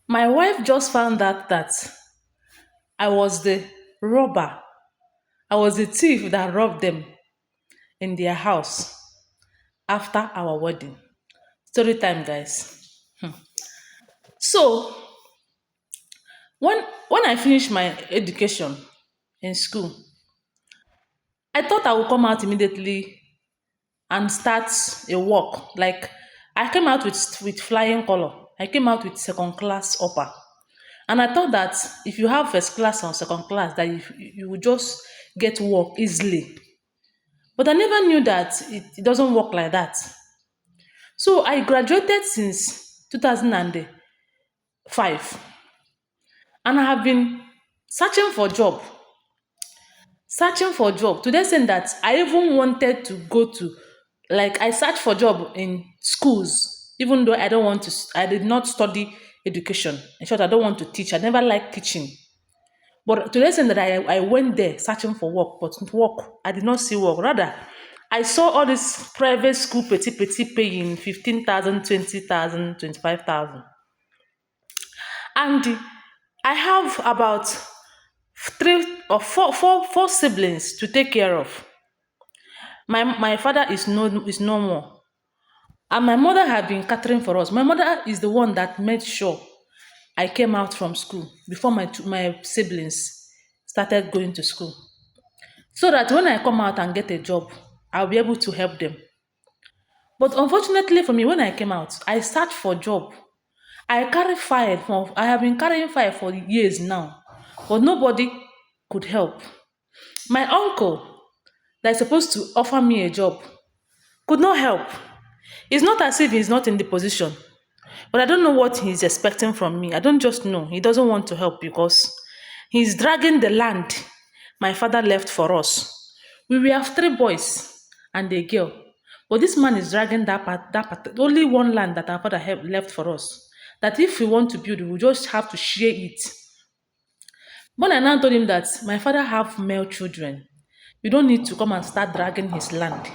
My wife just found out that I was the robber. I was the thief that robbed them in their house after our wedding. Story time, guys. So when I finished my education in school, I thought I would come out immediately and start a work. Like I came out with flying color. I came out with second class upper. And I thought that if you have first class or second class, that you will just get work easily. But I never knew that it doesn't work like that. So I graduated since 2005, and I have been searching for job, to the extent that I even wanted to go to, like I searched for job in schools, even though I don't want to, I did not study education. In short, I don't want to teach. I never liked teaching. But to the extent that I went there searching for work, but work, I did not see work. Rather, I saw all this private school petty paying 15,000, 20,000, 25,000, and I have about four siblings to take care of. My father is no more. And my mother had been catering for us. My mother is the one that made sure I came out from school before my siblings started going to school. So that when I come out and get a job, I'll be able to help them. But unfortunately for me, when I came out, I searched for job. I have been carrying fire for years now, but nobody could help. My uncle that is supposed to offer me a job could not help. It's not as if he's not in the position, but I don't know what he's expecting from me. I don't just know. He doesn't want to help because he's dragging the land my father left for us. We have three boys and a girl. But this man is dragging only one land that our father left for us. That if we want to build, we just have to share it. When I now told him that my father have male children, you don't need to come and start dragging his land.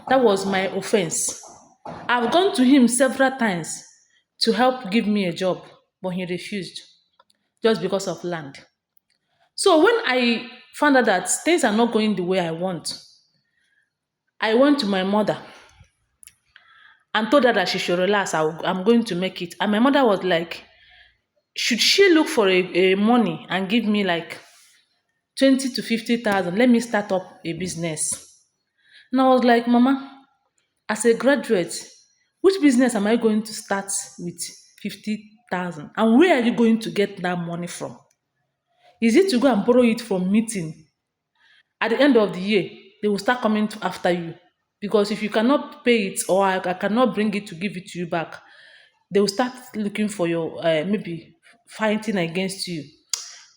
That was my offense. I've gone to him several times to help give me a job, but he refused just because of land. So when I found out that things are not going the way I want, I went to my mother and told her that she should relax. I'm going to make it. And my mother was like, should she look for a money and give me like 20 to 50,000? Let me start up a business. And I was like, Mama, as a graduate, which business am I going to start with 50,000? And where are you going to get that money from? Is it to go and borrow it from meeting? At the end of the year, they will start coming after you. Because if you cannot pay it or I cannot bring it to give it to you back, they will start looking for your, maybe fighting against you.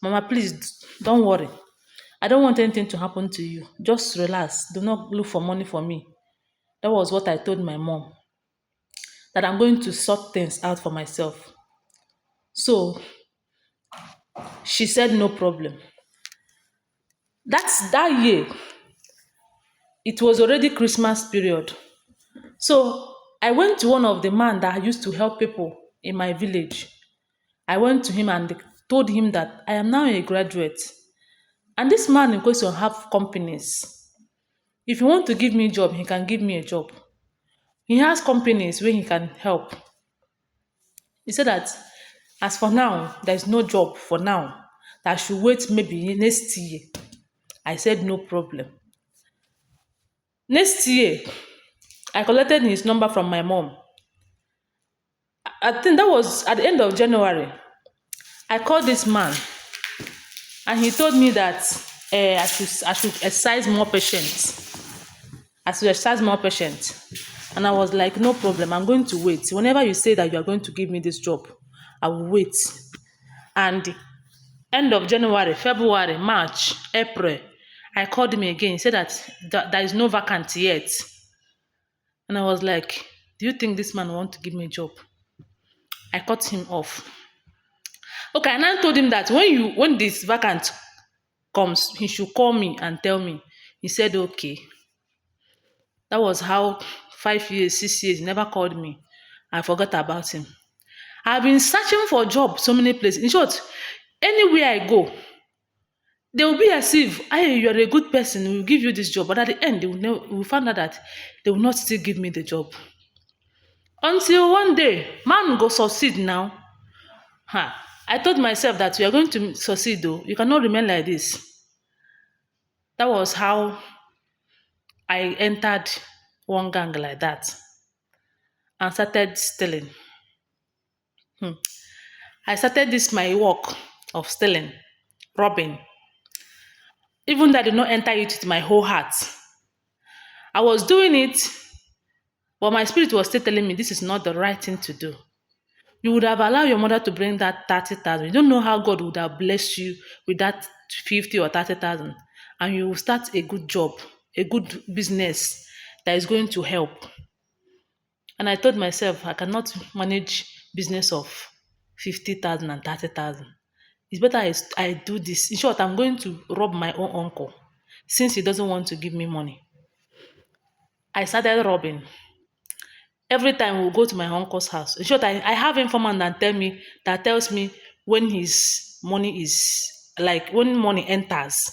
Mama, please don't worry. I don't want anything to happen to you. Just relax. Do not look for money for me. That was what I told my mom. That I'm going to sort things out for myself. So she said no problem. That year, it was already Christmas period. So I went to one of the man that used to help people in my village. I went to him and told him that I am now a graduate. And this man in question have companies. If he want to give me a job, he can give me a job. He has companies where he can help. He said that as for now, there is no job for now. That I should wait maybe next year. I said no problem. Next year, I collected his number from my mom. I think that was at the end of January. I called this man and he told me that I should exercise more patience. I should exercise more patience. And I was like, no problem, I'm going to wait. Whenever you say that you are going to give me this job, I will wait. And end of January, February, March, April, I called him again. He said that there is no vacant yet. And I was like, do you think this man want to give me a job? I cut him off. Okay, and I told him that when this vacant comes, he should call me and tell me. He said, okay. That was how 5 years, 6 years, he never called me. I forgot about him. I've been searching for job so many places. In short, anywhere I go, they will be as if, hey, you're a good person, we'll give you this job. But at the end, we will find out that they will not still give me the job. Until one day, man go succeed now. I told myself that you are going to succeed though. You cannot remain like this. That was how I entered one gang like that and started stealing. I started this my work of stealing, robbing. Even though I did not enter it with my whole heart. I was doing it, but my spirit was still telling me this is not the right thing to do. You would have allowed your mother to bring that 30,000. You don't know how God would have blessed you with that 50 or 30,000. And you will start a good job, a good business that is going to help. And I told myself, I cannot manage business of 50,000 and 30,000. It's better I do this. In short, I'm going to rob my own uncle since he doesn't want to give me money. I started robbing. Every time we'll go to my uncle's house. In short, I have informant that tells me when his money is like when money enters.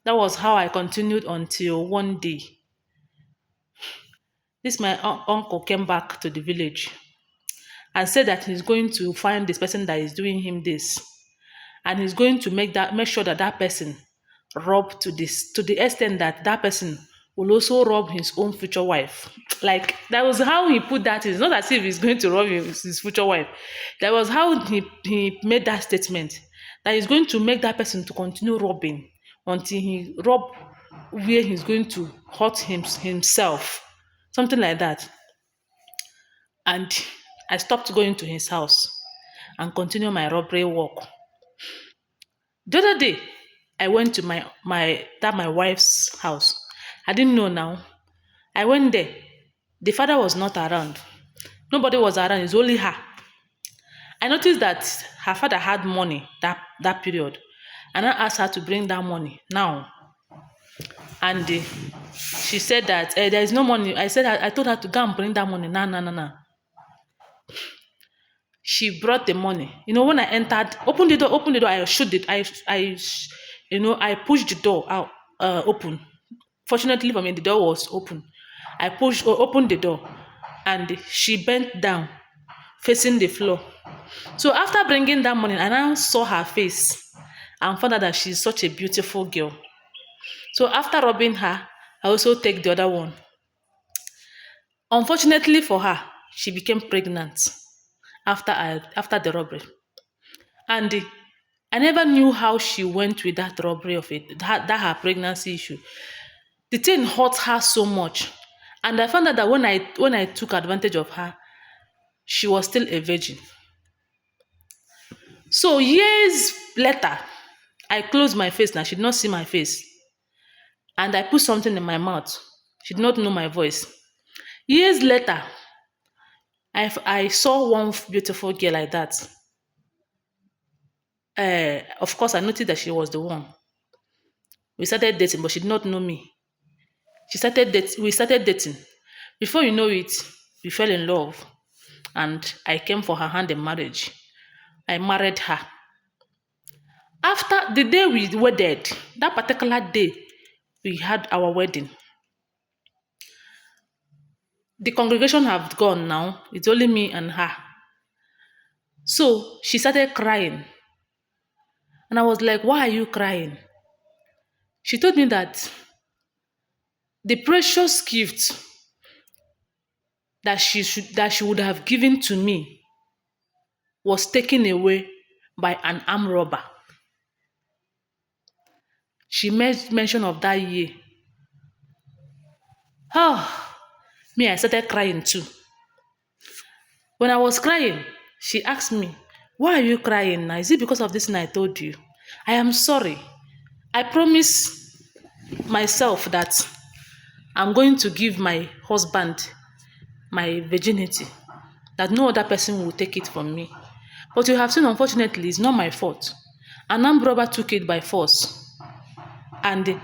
That was how I continued until one day. This my uncle came back to the village and said that he's going to find this person that is doing him this. And he's going to make sure that that person rob to the extent that that person will also rob his own future wife. Like that was how he put that. It's not as if he's going to rob his future wife. That was how he made that statement. That he's going to make that person to continue robbing until he rob where he's going to hurt himself. Something like that. And I stopped going to his house and continue my robbery work. The other day, I went to my wife's house. I didn't know now. I went there. The father was not around. Nobody was around. It's only her. I noticed that her father had money that period. And I asked her to bring that money now. And she said that there is no money. I told her to go and bring that money. No. She brought the money. When I entered, open the door, I shoot it. I pushed the door out, open. Fortunately for me, the door was open. I opened the door, and she bent down, facing the floor. So after bringing that money, I now saw her face and found out that she's such a beautiful girl. So after robbing her, I also take the other one. Unfortunately for her, she became pregnant after the robbery. And I never knew how she went with that robbery of it, that her pregnancy issue. The thing hurt her so much. And I found out that when I took advantage of her, she was still a virgin. So years later, I closed my face now. She did not see my face. And I put something in my mouth. She did not know my voice. Years later, I saw one beautiful girl like that. Of course, I noticed that she was the one. We started dating, but she did not know me. We started dating. Before you know it, we fell in love. And I came for her hand in marriage. I married her. After the day we wedded, that particular day we had our wedding. The congregation have gone now. It's only me and her. So she started crying. And I was like, why are you crying? She told me that the precious gift that she would have given to me was taken away by an armed robber. She made mention of that year. Me, I started crying too. When I was crying, she asked me, why are you crying now? Is it because of this thing I told you? I am sorry. I promise myself that I'm going to give my husband my virginity, that no other person will take it from me. But you have seen, unfortunately, it's not my fault. An armed robber took it by force. And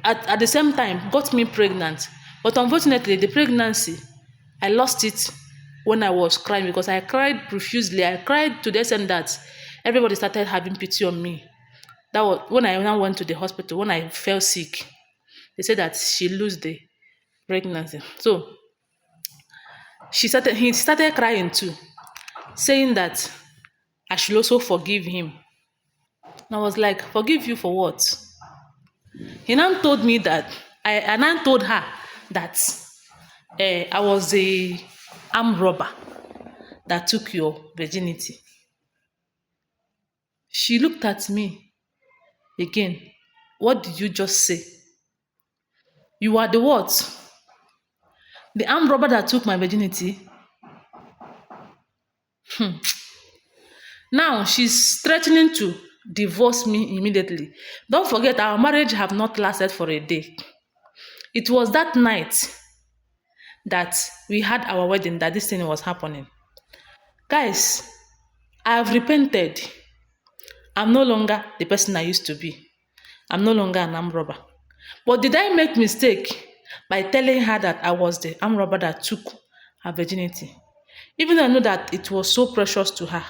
at the same time, got me pregnant. But unfortunately, the pregnancy, I lost it when I was crying because I cried profusely. I cried to the extent that everybody started having pity on me. That was when I now went to the hospital, when I fell sick. They said that she lost the pregnancy. So he started crying too, saying that I should also forgive him. And I was like, forgive you for what? He now told me that I now told her that I was a armed robber that took your virginity. She looked at me again. What did you just say? You are the what? The armed robber that took my virginity? Now she's threatening to divorce me immediately. Don't forget, our marriage have not lasted for a day. It was that night that we had our wedding that this thing was happening. Guys, I have repented. I'm no longer the person I used to be. I'm no longer an armed robber. But did I make mistake by telling her that I was the armed robber that took her virginity? Even though I know that it was so precious to her.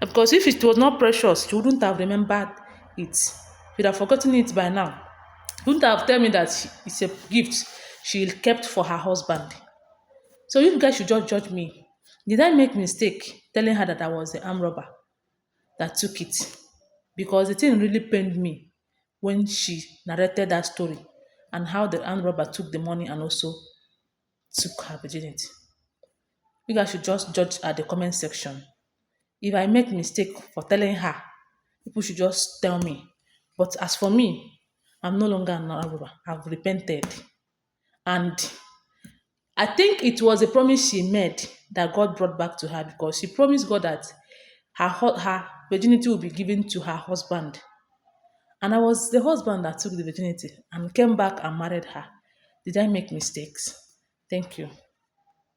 Because if it was not precious, she wouldn't have remembered it. She would have forgotten it by now. She wouldn't have told me that it's a gift she kept for her husband. So you guys should just judge me. Did I make mistake telling her that I was the armed robber that took it? Because the thing really pained me when she narrated that story and how the armed robber took the money and also took her virginity. You guys should just judge at the comment section. If I make mistake for telling her, people should just tell me. But as for me, I'm no longer an armed robber. I've repented. And I think it was a promise she made that God brought back to her because she promised God that her virginity will be given to her husband. And I was the husband that took the virginity and came back and married her. Did I make mistakes? Thank you.